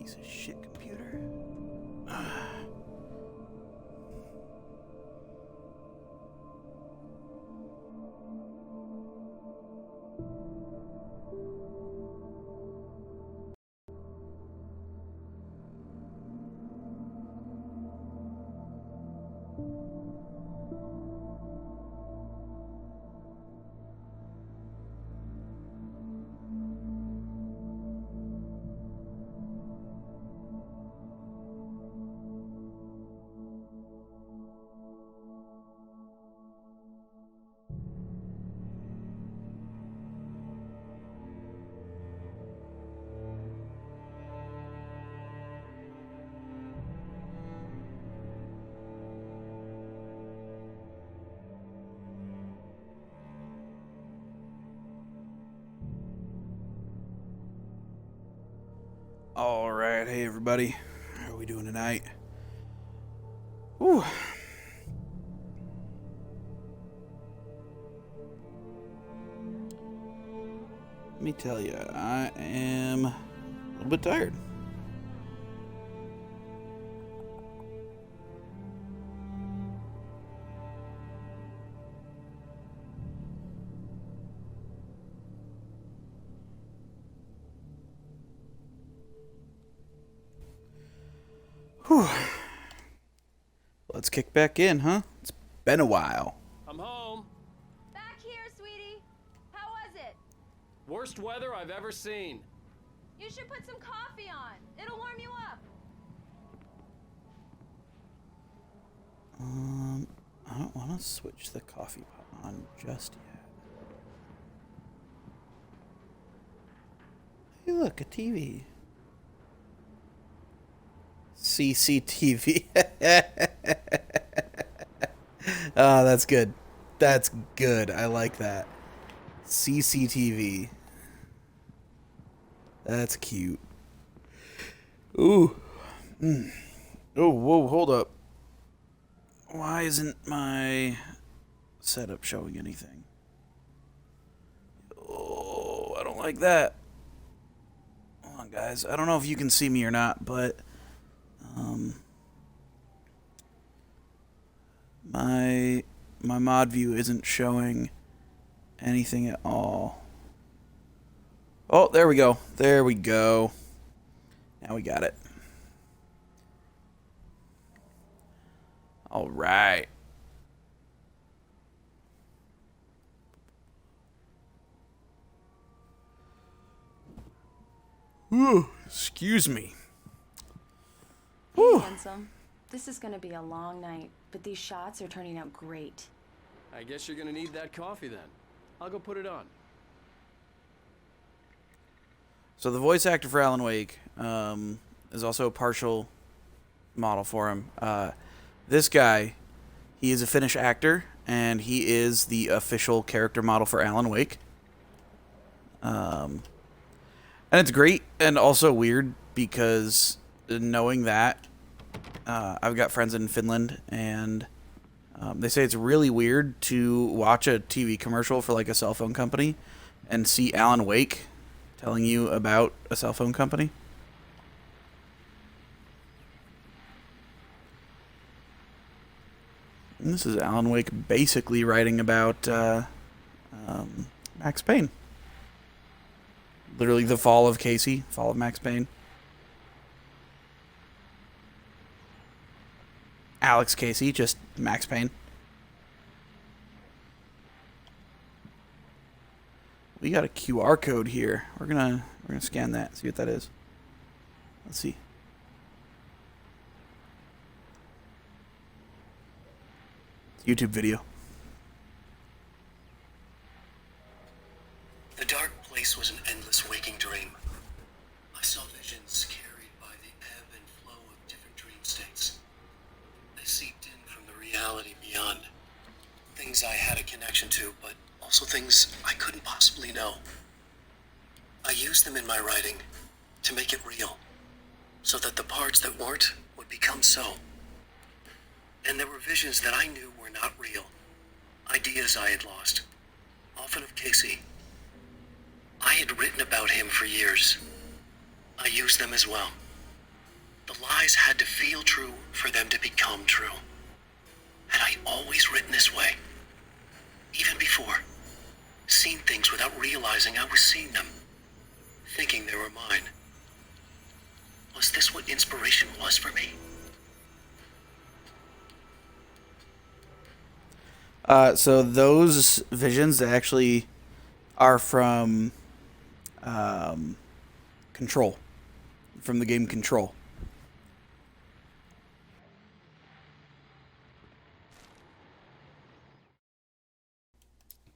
Piece of shit computer. All right, hey everybody, how are we doing tonight? Whew. Let me tell you, I am a little bit tired. Whew. Let's kick back in, huh? It's been a while. I'm home. Back here, sweetie. How was it? Worst weather I've ever seen. You should put some coffee on. It'll warm you up. I don't want to switch the coffee pot on just yet. Hey, look, a TV. CCTV. Oh, that's good. That's good. I like that. CCTV. That's cute. Ooh. Oh, whoa, hold up. Why isn't my setup showing anything? Oh, I don't like that. Hold on, guys. I don't know if you can see me or not, but my mod view isn't showing anything at all. Oh, there we go. There we go. Now we got it. All right. Ooh, excuse me. Hey, handsome. This is gonna be a long night, but these shots are turning out great. I guess you're gonna need that coffee then. I'll go put it on. So the voice actor for Alan Wake is also a partial model for him. This guy, he is a Finnish actor, and he is the official character model for Alan Wake. And it's great and also weird because knowing that, I've got friends in Finland, and they say it's really weird to watch a TV commercial for like a cell phone company and see Alan Wake telling you about a cell phone company. And this is Alan Wake basically writing about Max Payne. Literally the fall of Casey, fall of Max Payne. Alex Casey, just Max Payne. We got a QR code here. We're gonna scan that, see what that is. Let's see. YouTube video. The dark place was an endless waking dream. I saw visions carried by the ebb and flow of different dream states. They seeped in from the reality beyond. Things I had a connection to, but also things I couldn't possibly know. I used them in my writing to make it real, so that the parts that weren't would become so. And there were visions that I knew were not real. Ideas I had lost, often of Casey. I had written about him for years. I used them as well. The lies had to feel true for them to become true. Had I always written this way? Even before? Seen things without realizing I was seeing them? Thinking they were mine? Was this what inspiration was for me? So those visions actually are from Control, from the game Control.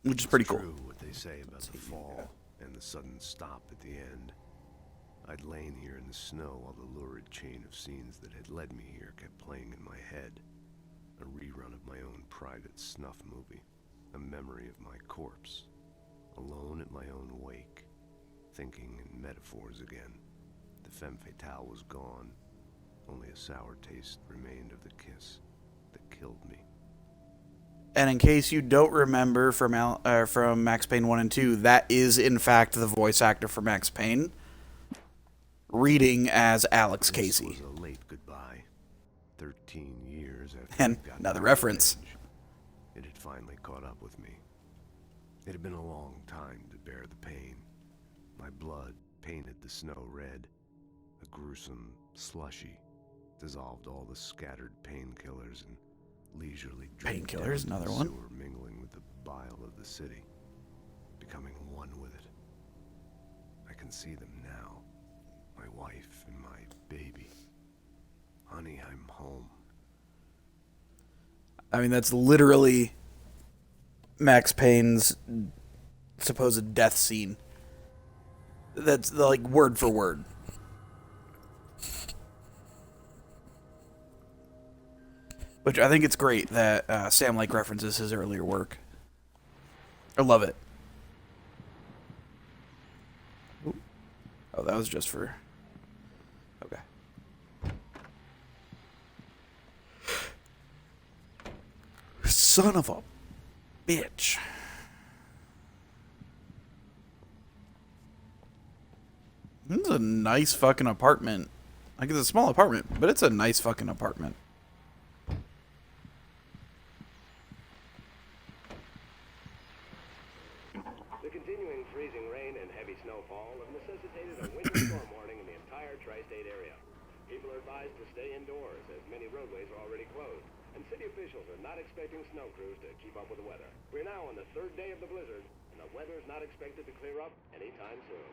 Which is pretty cool. True what they say about the fall and the sudden stop at the end. I'd lain here in the snow while the lurid chain of scenes that had led me here kept playing in my head. A rerun of my own private snuff movie. A memory of my corpse. Alone at my own wake. Thinking in metaphors again. The femme fatale was gone. Only a sour taste remained of the kiss that killed me. And in case you don't remember from Max Payne 1 and 2, that is in fact the voice actor for Max Payne, reading as Alex Casey. This was a late goodbye. 13 years after And I'd gotten another my reference. revenge, it had finally caught up with me. It had been a long time to bear the pain. My blood painted the snow red. A gruesome slushy dissolved all the scattered painkillers and leisurely dripped Painkillers, down another the one. sewer, mingling with the bile of the city, becoming one with it. I can see them now. My wife and my baby. Honey, I'm home. I mean, that's literally Max Payne's supposed death scene. That's like word for word. Which I think it's great that Sam Lake references his earlier work. I love it. Ooh. Oh, that was just for... Okay. Son of a bitch. This is a nice fucking apartment. Like, it's a small apartment, but it's a nice fucking apartment. The continuing freezing rain and heavy snowfall have necessitated a winter storm warning in the entire tri-state area. People are advised to stay indoors as many roadways are already closed, and city officials are not expecting snow crews to keep up with the weather. We're now on the third day of the blizzard, and the weather is not expected to clear up anytime soon.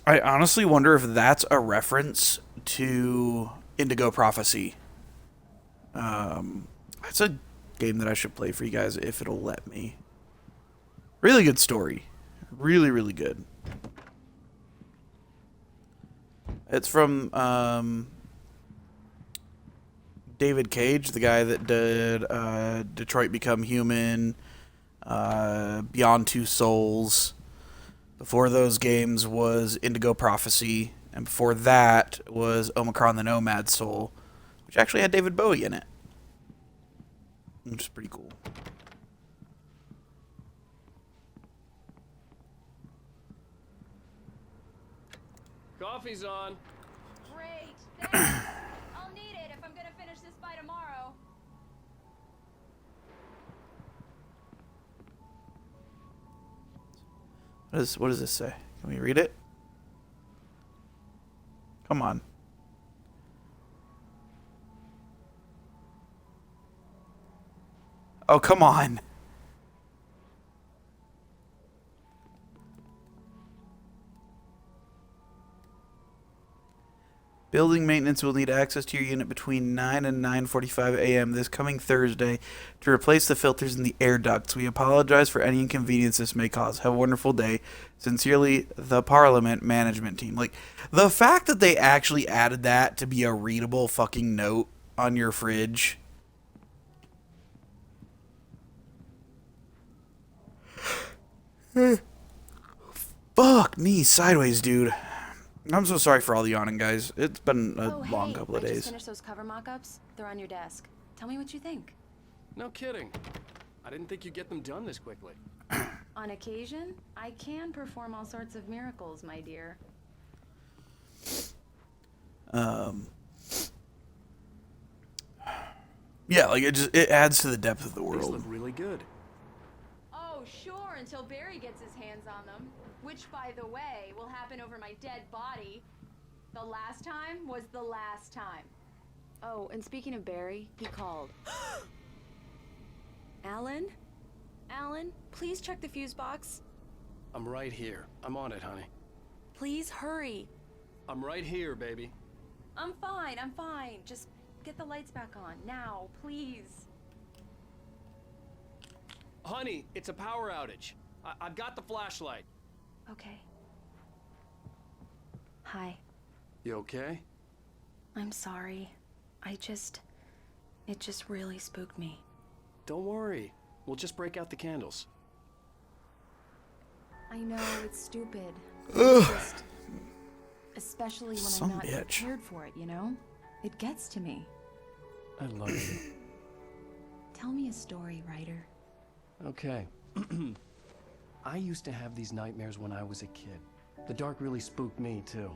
I honestly wonder if that's a reference to Indigo Prophecy. It's a game that I should play for you guys if it'll let me. Really good story. Really, really good. It's from David Cage, the guy that did Detroit Become Human, Beyond Two Souls. Before those games was Indigo Prophecy, and before that was Omicron the Nomad Soul, which actually had David Bowie in it, which is pretty cool. Coffee's on. Great, thanks. I'll need it if I'm gonna finish this by tomorrow. What does this say? Can we read it? Come on. Oh, come on. Building maintenance will need access to your unit between 9 and 9:45 a.m. this coming Thursday to replace the filters in the air ducts. We apologize for any inconvenience this may cause. Have a wonderful day. Sincerely, the Parliament Management Team. Like, the fact that they actually added that to be a readable fucking note on your fridge. Fuck me sideways, dude. I'm so sorry for all the yawning, guys. It's been a long couple of I days. just finished those cover mock-ups. They're on your desk. Tell me what you think. No kidding. I didn't think you'd get them done this quickly. On occasion, I can perform all sorts of miracles, my dear. Yeah, like it adds to the depth of the These world. look really good. Oh, sure, until Barry gets his hands on them. Which, by the way, will happen over my dead body. The last time was the last time. Oh, and speaking of Barry, he called. Alan? Alan, please check the fuse box. I'm right here. I'm on it, honey. Please hurry. I'm right here, baby. I'm fine, I'm fine. Just get the lights back on, now, please. Honey, it's a power outage. I've got the flashlight. Okay. Hi. You okay? I'm sorry. It just really spooked me. Don't worry. We'll just break out the candles. I know it's stupid. It's just, especially when Some I'm not bitch. prepared for it, you know? It gets to me. I love you. Tell me a story, writer. Okay. I used to have these nightmares when I was a kid. The dark really spooked me, too.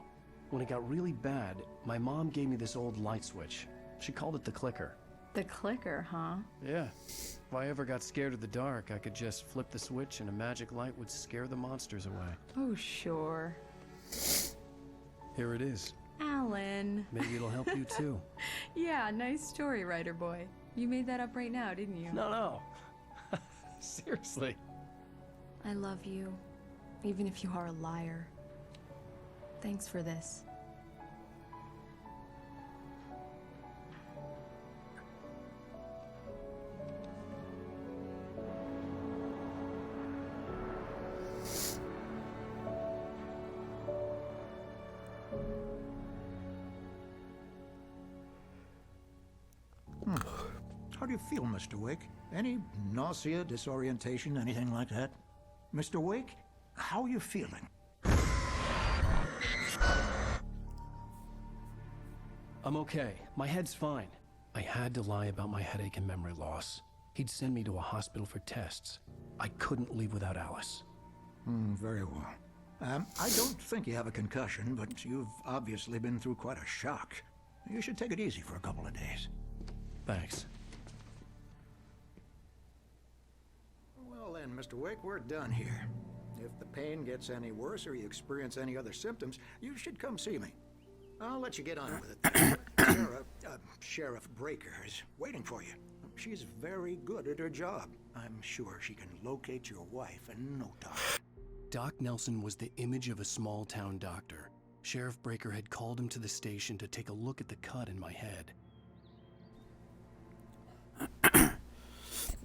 When it got really bad, my mom gave me this old light switch. She called it the clicker. The clicker, huh? Yeah. If I ever got scared of the dark, I could just flip the switch and a magic light would scare the monsters away. Oh, sure. Here it is. Alan. Maybe it'll help you, too. Yeah, nice story, writer boy. You made that up right now, didn't you? No. Seriously. I love you, even if you are a liar. Thanks for this. How do you feel, Mr. Wake? Any nausea, disorientation, anything like that? Mr. Wake, how are you feeling? I'm okay. My head's fine. I had to lie about my headache and memory loss. He'd send me to a hospital for tests. I couldn't leave without Alice. Very well. I don't think you have a concussion, but you've obviously been through quite a shock. You should take it easy for a couple of days. Thanks. Well then, Mr. Wake, we're done here. If the pain gets any worse or you experience any other symptoms, you should come see me. I'll let you get on with it. Sheriff Breaker is waiting for you. She's very good at her job. I'm sure she can locate your wife in no time. Doc Nelson was the image of a small-town doctor. Sheriff Breaker had called him to the station to take a look at the cut in my head.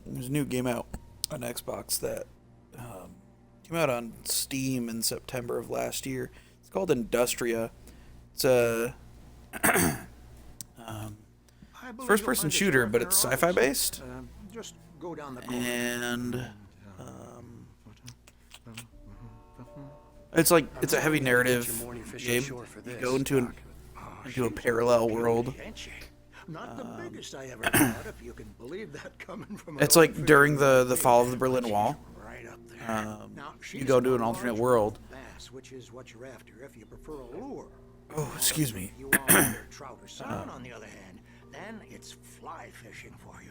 There's a new game out on Xbox that came out on Steam in September of last year. It's called Industria. It's a first-person shooter, but it's sci-fi based. Just go down the corridor. And it's a heavy narrative game. You go into a parallel world. Not the biggest I ever had, if you can believe that coming from It's like during the fall of the Berlin Wall. right up there. Now, You go to an alternate world. Bass, which is what you're after if you prefer a lure. Oh, excuse me. You want either trout or salmon, on the other hand, then it's fly fishing for you.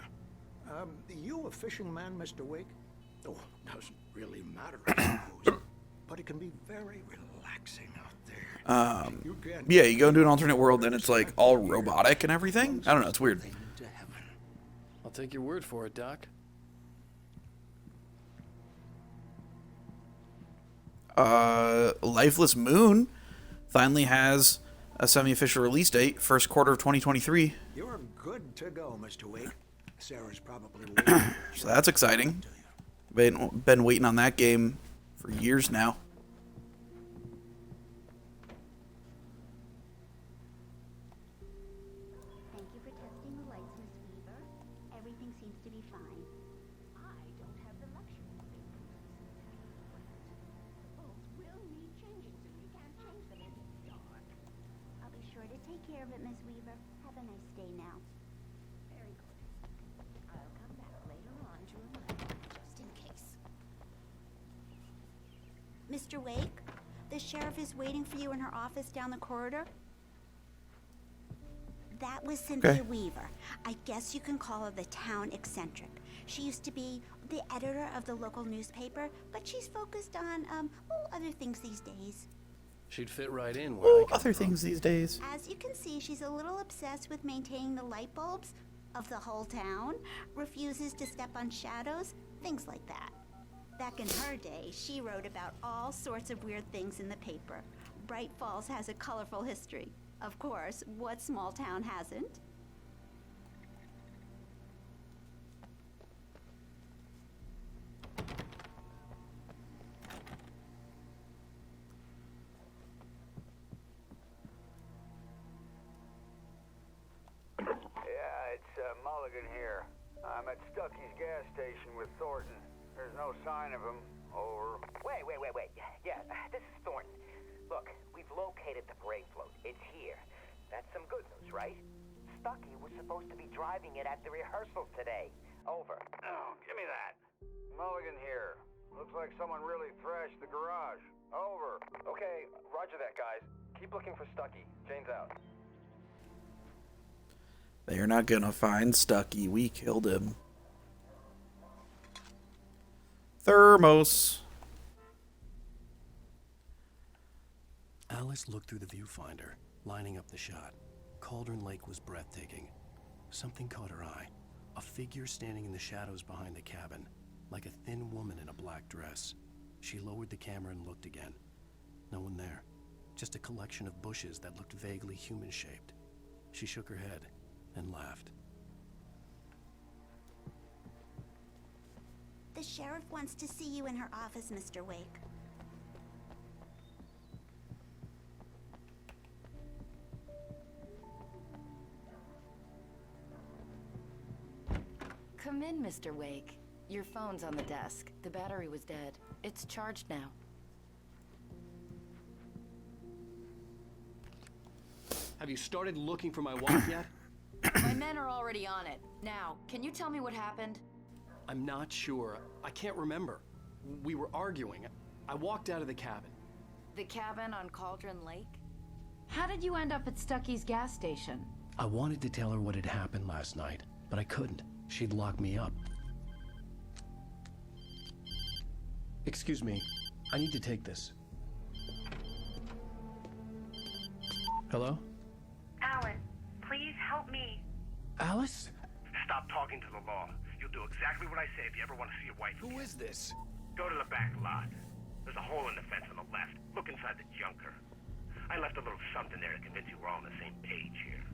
You a fishing man, Mr. Wake? Oh, doesn't really matter, I suppose. But it can be very relaxing out there. Yeah, you go into an alternate world, and it's like all robotic and everything. I don't know, it's weird. To heaven. I'll take your word for it, Doc. Lifeless Moon finally has a semi-official release date, first quarter of 2023. You're good to go, Mr. Wake. Sarah's probably waiting. So that's exciting. Been waiting on that game for years now. Thank you for testing the lights, Miss Weaver. Everything seems to be fine. I don't have the luxury of being the bulbs will need changing soon. You can't change them in the dark. I'll be sure to take care of it, Miss Weaver. Have a nice day now. Very good. I'll come back later on to remind you, just in case. Mr. Wake? The sheriff is waiting for you in her office down the corridor. That was Cynthia Okay. Weaver. I guess you can call her the town eccentric. She used to be the editor of the local newspaper, but she's focused on, other things these days. She'd fit right in where I Ooh, come other from. things these days. As you can see, she's a little obsessed with maintaining the light bulbs of the whole town, refuses to step on shadows, things like that. Back in her day, she wrote about all sorts of weird things in the paper. Bright Falls has a colorful history. Of course, what small town hasn't? Yeah, it's Mulligan here. I'm at Stucky's gas station with Thornton. There's no sign of him. Over. Wait. Yeah, this is Thornton. Look, we've located the brake float. It's here. That's some good news, right? Stucky was supposed to be driving it at the rehearsal today. Over. Oh, give me that. Mulligan here. Looks like someone really thrashed the garage. Over. Okay, roger that, guys. Keep looking for Stucky. Jane's out. They're not gonna find Stucky. We killed him. Thermos. Alice looked through the viewfinder, lining up the shot. Cauldron Lake was breathtaking. Something caught her eye. A figure standing in the shadows behind the cabin, like a thin woman in a black dress. She lowered the camera and looked again. No one there. Just a collection of bushes that looked vaguely human-shaped. She shook her head and laughed. The sheriff wants to see you in her office, Mr. Wake. Come in, Mr. Wake. Your phone's on the desk. The battery was dead. It's charged now. Have you started looking for my wife yet? My men are already on it. Now, can you tell me what happened? I'm not sure. I can't remember. We were arguing. I walked out of the cabin. The cabin on Cauldron Lake? How did you end up at Stucky's gas station? I wanted to tell her what had happened last night, but I couldn't. She'd lock me up. Excuse me. I need to take this. Hello? Alan, please help me. Alice? Stop talking to the law. You'll do exactly what I say if you ever want to see your wife again. Who is this? Go to the back lot. There's a hole in the fence on the left. Look inside the junker. I left a little something there to convince you we're all on the same page here.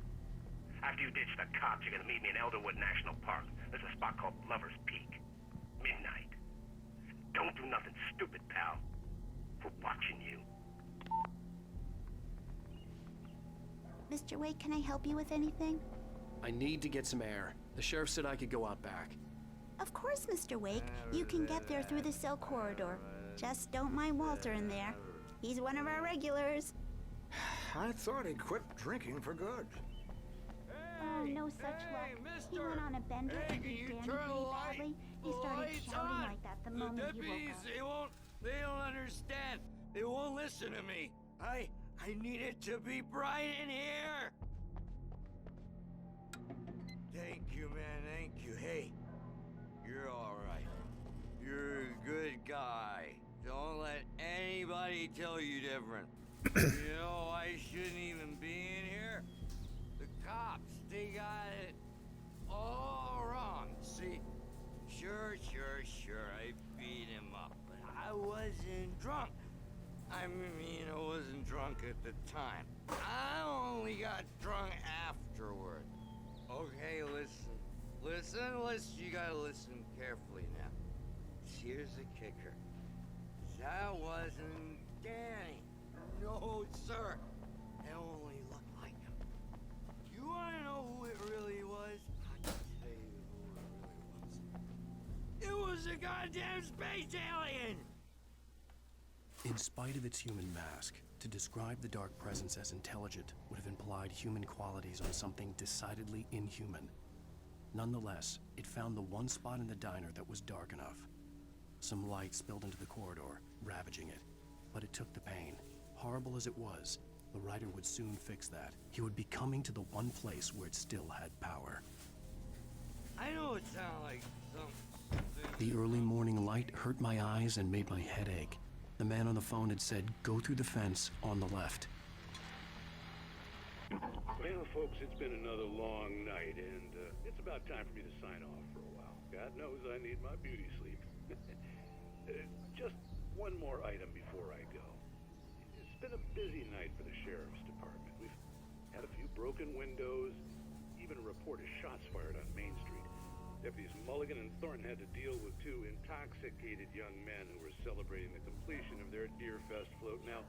After you ditch the cops, you're gonna meet me in Elderwood National Park. There's a spot called Lover's Peak. Midnight. Don't do nothing stupid, pal. We're watching you. Mr. Wake, can I help you with anything? I need to get some air. The sheriff said I could go out back. Of course, Mr. Wake. You can get there through the cell corridor. Just don't mind Walter in there. He's one of our regulars. I thought he'd quit drinking for good. Oh, no such luck. He went on a bender and he damned pretty badly. He started shouting like that the moment he woke up. They don't understand. They won't listen to me. I need it to be bright in here. Thank you, man. Thank you. Hey, you're all right. You're a good guy. Don't let anybody tell you different. You know, I shouldn't even be in here. The cops, they got it all wrong. See, sure, I beat him up, but I wasn't drunk. I mean, I wasn't drunk at the time. I only got drunk afterward. Okay, listen, you gotta listen carefully now. Here's the kicker. That wasn't Danny. No, sir. It only looked like him. You wanna know who it really was? I can tell you who it really was. It was a goddamn space alien! In spite of its human mask, to describe the dark presence as intelligent would have implied human qualities on something decidedly inhuman. Nonetheless, it found the one spot in the diner that was dark enough. Some light spilled into the corridor, ravaging it, But it took the pain. Horrible as it was, the writer would soon fix that. He would be coming to the one place where it still had power. I know it sounds like something. The early morning light hurt my eyes and made my head ache. The man on the phone had said, go through the fence on the left. Well, folks, it's been another long night, and it's about time for me to sign off for a while. God knows I need my beauty sleep. Just one more item before I go. It's been a busy night for the Sheriff's Department. We've had a few broken windows, even a report of shots fired on Main Street. Deputies Mulligan and Thornton had to deal with two intoxicated young men who were celebrating the completion of their Deerfest float. Now,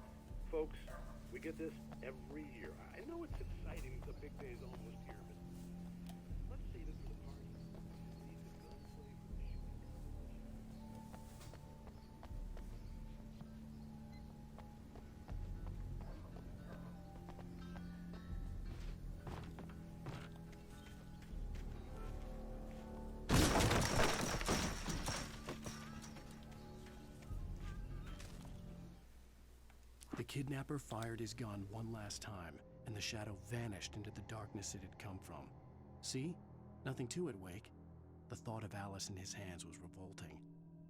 folks, we get this every year. I know it's exciting. The big day is almost here, but let's save it for the party. Need the gunplay for the shooting. The kidnapper fired his gun one last time, and the shadow vanished into the darkness it had come from. See? Nothing to it, Wake. The thought of Alice in his hands was revolting.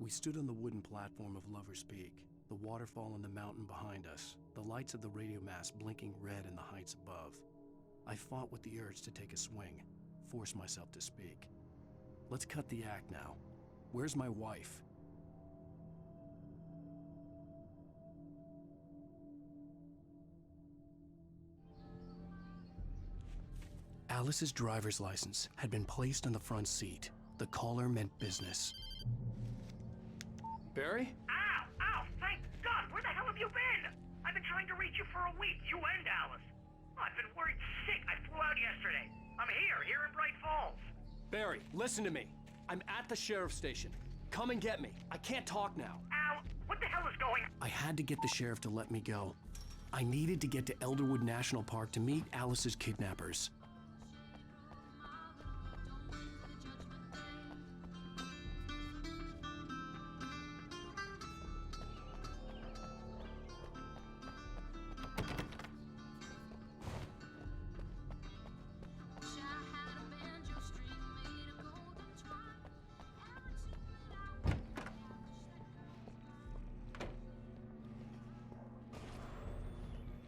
We stood on the wooden platform of Lover's Peak, the waterfall on the mountain behind us, the lights of the radio mast blinking red in the heights above. I fought with the urge to take a swing, force myself to speak. Let's cut the act now. Where's my wife? Alice's driver's license had been placed on the front seat. The caller meant business. Barry? Ow! Ow! Thank God! Where the hell have you been? I've been trying to reach you for a week, you and Alice. I've been worried sick. I flew out yesterday. I'm here in Bright Falls. Barry, listen to me. I'm at the sheriff's station. Come and get me. I can't talk now. Ow! What the hell is going on? I had to get the sheriff to let me go. I needed to get to Elderwood National Park to meet Alice's kidnappers.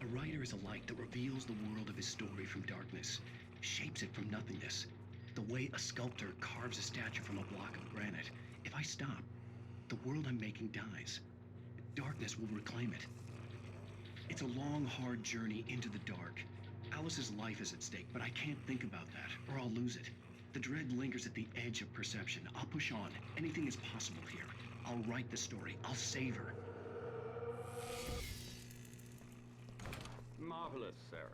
A writer is a light that reveals the world of his story from darkness, shapes it from nothingness. The way a sculptor carves a statue from a block of granite. If I stop, the world I'm making dies. Darkness will reclaim it. It's a long, hard journey into the dark. Alice's life is at stake, but I can't think about that, or I'll lose it. The dread lingers at the edge of perception. I'll push on. Anything is possible here. I'll write the story. I'll save her. Marvelous, Sarah.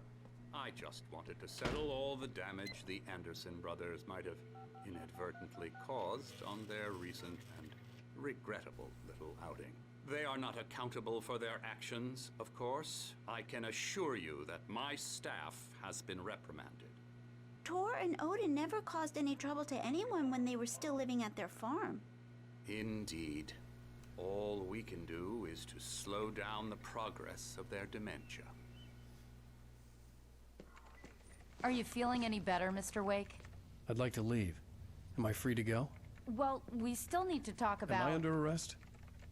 I just wanted to settle all the damage the Anderson brothers might have inadvertently caused on their recent and regrettable little outing. They are not accountable for their actions, of course. I can assure you that my staff has been reprimanded. Tor and Odin never caused any trouble to anyone when they were still living at their farm. Indeed. All we can do is to slow down the progress of their dementia. Are you feeling any better, Mr. Wake? I'd like to leave. Am I free to go? Well, we still need to talk about... Am I under arrest?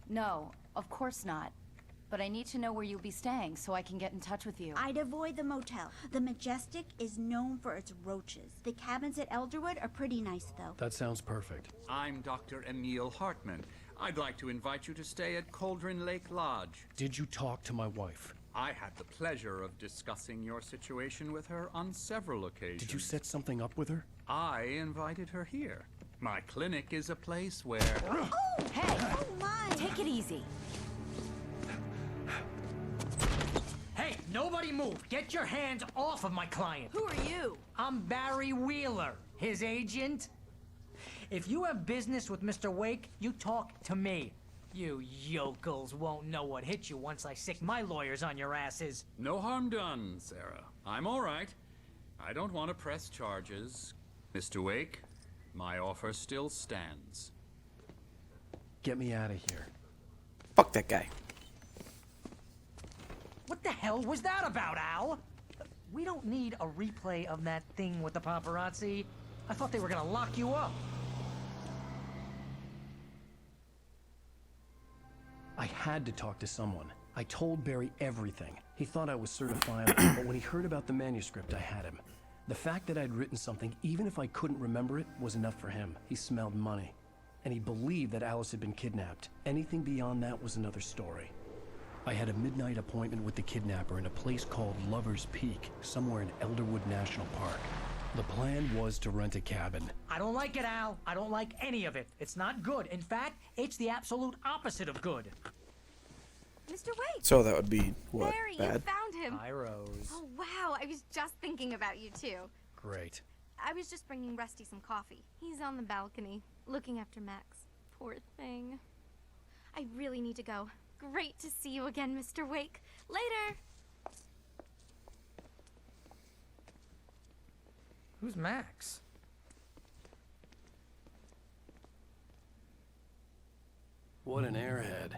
No, of course not. But I need to know where you'll be staying so I can get in touch with you. I'd avoid the motel. The Majestic is known for its roaches. The cabins at Elderwood are pretty nice, though. That sounds perfect. I'm Dr. Emil Hartman. I'd like to invite you to stay at Cauldron Lake Lodge. Did you talk to my wife? I had the pleasure of discussing your situation with her on several occasions. Did you set something up with her? I invited her here. My clinic is a place where... Oh! Hey! Oh, my! Take it easy. Hey, nobody move! Get your hands off of my client! Who are you? I'm Barry Wheeler, his agent. If you have business with Mr. Wake, you talk to me. You yokels won't know what hit you once I sick my lawyers on your asses. No harm done, Sarah. I'm all right. I don't want to press charges. Mr. Wake, my offer still stands. Get me out of here. Fuck that guy. the hell was that about, Al? We don't need a replay of that thing with the paparazzi. I thought they were gonna lock you up. I had to talk to someone. I told Barry everything. He thought I was certifiable, but when he heard about the manuscript, I had him. The fact that I'd written something, even if I couldn't remember it, was enough for him. He smelled money. And he believed that Alice had been kidnapped. Anything beyond that was another story. I had a midnight appointment with the kidnapper in a place called Lover's Peak, somewhere in Elderwood National Park. The plan was to rent a cabin. I don't like it, Al. I don't like any of it. It's not good. In fact, it's the absolute opposite of good. Mr. Wake! So that would be, what, Barry, bad? you found him! Hi, Rose. Oh, wow, I was just thinking about you, too. Great. I was just bringing Rusty some coffee. He's on the balcony, looking after Max. Poor thing. I really need to go. Great to see you again, Mr. Wake. Later! Who's Max? What an airhead.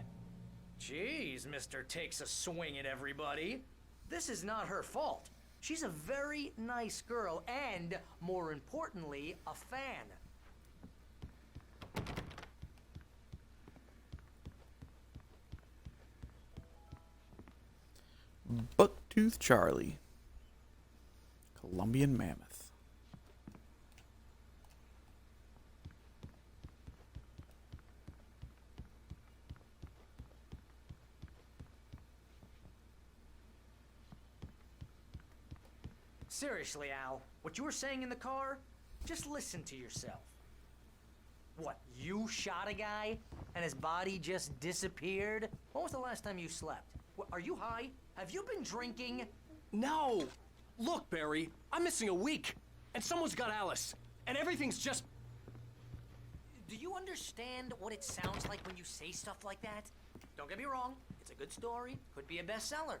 Jeez, Mr. Takes a swing at everybody. This is not her fault. She's a very nice girl and, more importantly, a fan. Bucktooth Charlie. Colombian mammoth. Seriously, Al, what you were saying in the car, just listen to yourself. What, you shot a guy and his body just disappeared? When was the last time you slept? What, are you high? Have you been drinking? No! Look, Barry, I'm missing a week, and someone's got Alice, and everything's just... Do you understand what it sounds like when you say stuff like that? Don't get me wrong, it's a good story, could be a bestseller.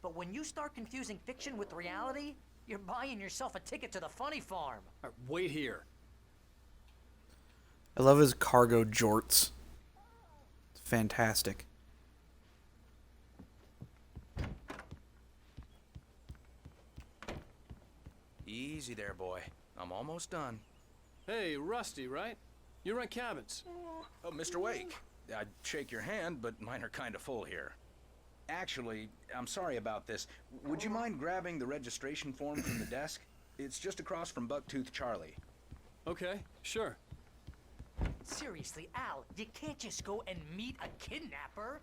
But when you start confusing fiction with reality, you're buying yourself a ticket to the funny farm. Wait here. I love his cargo jorts. It's fantastic. Easy there, boy. I'm almost done. Hey, Rusty, right? You rent cabins. Oh, Mr. Wake. I'd shake your hand, but mine are kind of full here. Actually, I'm sorry about this. Would you mind grabbing the registration form from the desk? It's just across from Bucktooth Charlie. Okay, sure. Seriously, Al, you can't just go and meet a kidnapper.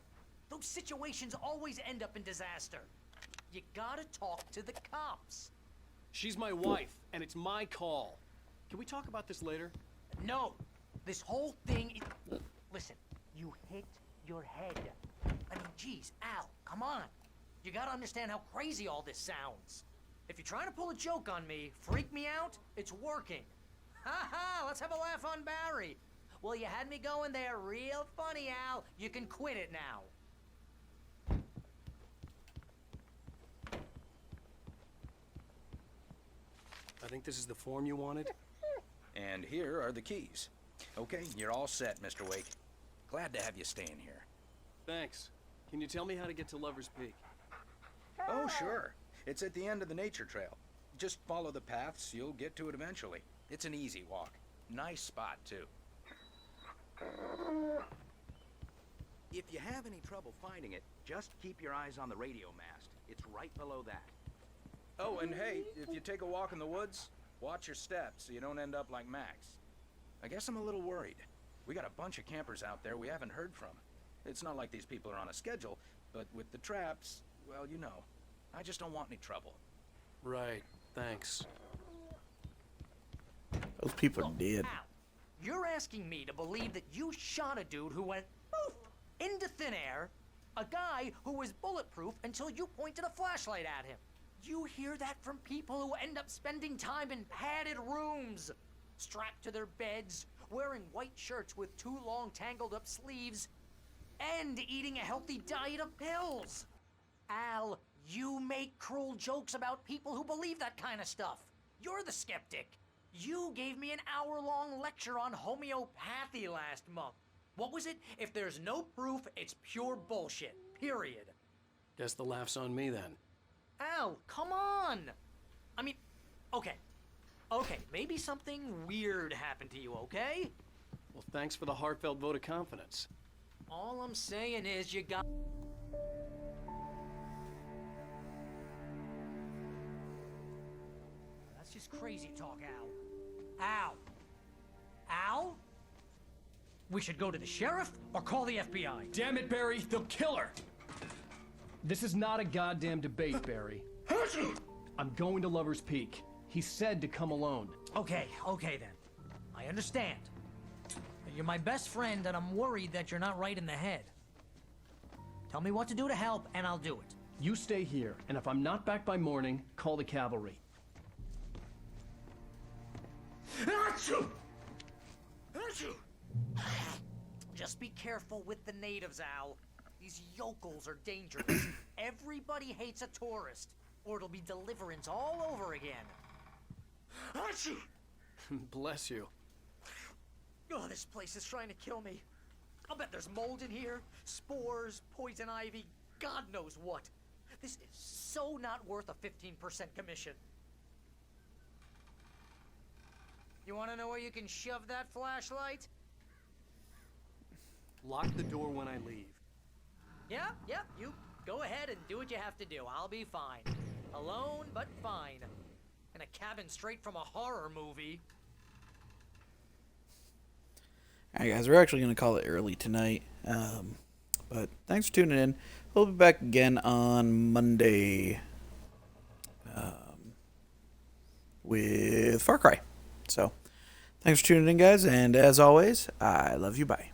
Those situations always end up in disaster. You gotta talk to the cops. She's my wife, and it's my call. Can we talk about this later? No, this whole thing is... Listen, you hit your head. I mean, geez, Al, come on. You gotta understand how crazy all this sounds. If you're trying to pull a joke on me, freak me out, it's working. Ha ha, let's have a laugh on Barry. Well, you had me going there real funny, Al. You can quit it now. I think this is the form you wanted. And here are the keys. Okay, you're all set, Mr. Wake. Glad to have you staying here. Thanks. Can you tell me how to get to Lover's Peak? Oh, sure. It's at the end of the nature trail. Just follow the paths, you'll get to it eventually. It's an easy walk. Nice spot, too. If you have any trouble finding it, just keep your eyes on the radio mast. It's right below that. Oh, and hey, if you take a walk in the woods, watch your steps so you don't end up like Max. I guess I'm a little worried. We got a bunch of campers out there we haven't heard from. It's not like these people are on a schedule, but with the traps, well, you know. I just don't want any trouble. Right, thanks. Those people are dead. Al, you're asking me to believe that you shot a dude who went poof into thin air, a guy who was bulletproof until you pointed a flashlight at him. You hear that from people who end up spending time in padded rooms, strapped to their beds, wearing white shirts with too long tangled up sleeves, and eating a healthy diet of pills. Al, you make cruel jokes about people who believe that kind of stuff. You're the skeptic. You gave me an hour-long lecture on homeopathy last month. What was it? If there's no proof, it's pure bullshit. Period. Guess the laugh's on me then. Al, come on! I mean, okay. Okay, maybe something weird happened to you, okay? Well, thanks for the heartfelt vote of confidence. All I'm saying is you got... That's just crazy talk, Al. Al! Al? We should go to the sheriff or call the FBI. Damn it, Barry, they'll kill her! This is not a goddamn debate, Barry. I'm going to Lover's Peak. He said to come alone. Okay, okay then. I understand. You're my best friend, and I'm worried that you're not right in the head. Tell me what to do to help, and I'll do it. You stay here, and if I'm not back by morning, call the cavalry. Achoo! Achoo! Just be careful with the natives, Al. These yokels are dangerous. Everybody hates a tourist, or it'll be deliverance all over again. Achoo! Bless you. Oh, this place is trying to kill me. I'll bet there's mold in here, spores, poison ivy, God knows what. This is so not worth a 15% commission. You want to know where you can shove that flashlight? Lock the door when I leave. Yeah, you go ahead and do what you have to do. I'll be fine. Alone, but fine. In a cabin straight from a horror movie. Alright guys, we're actually going to call it early tonight, but thanks for tuning in. We'll be back again on Monday with Far Cry. So, thanks for tuning in guys, and as always, I love you, bye.